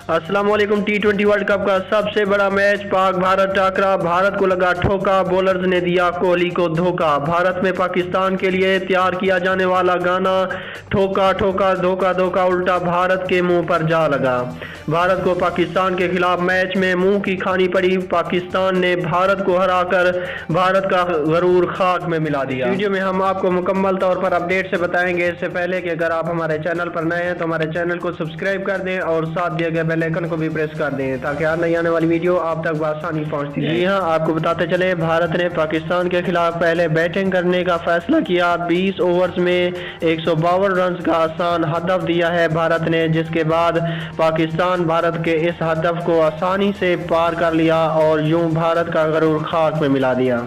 अस्सलाम वालेकुम। T20 world cup का सबसे बड़ा मैच पाक भारत टाकरा, भारत को लगा ठोका, बॉलर्स ने दिया कोहली को धोखा। भारत में पाकिस्तान के लिए तैयार किया जाने वाला गाना ठोका ठोका धोखा धोखा उल्टा भारत के मुंह पर जा लगा। भारत को पाकिस्तान के खिलाफ मैच में मुंह की खानी पड़ी। पाकिस्तान ने भारत को हराकर भारत का गरूर खाक में मिला दिया। वीडियो में हम आपको मुकम्मल तौर पर अपडेट से बताएंगे। इससे पहले कि अगर आप हमारे चैनल पर नए हैं तो हमारे चैनल को सब्सक्राइब कर दें और साथ दिए गए बेल आइकन को भी प्रेस कर दें ताकि हर नई आने वाली वीडियो आप तक आसानी पहुंचती है। जी हाँ, आपको बताते चले, भारत ने पाकिस्तान के खिलाफ पहले बैटिंग करने का फैसला किया। 20 ओवर्स में 152 रन का आसान हदफ दिया है भारत ने, जिसके बाद पाकिस्तान भारत के इस हदफ को आसानी से पार कर लिया और यूं भारत का गरूर खाक में मिला दिया।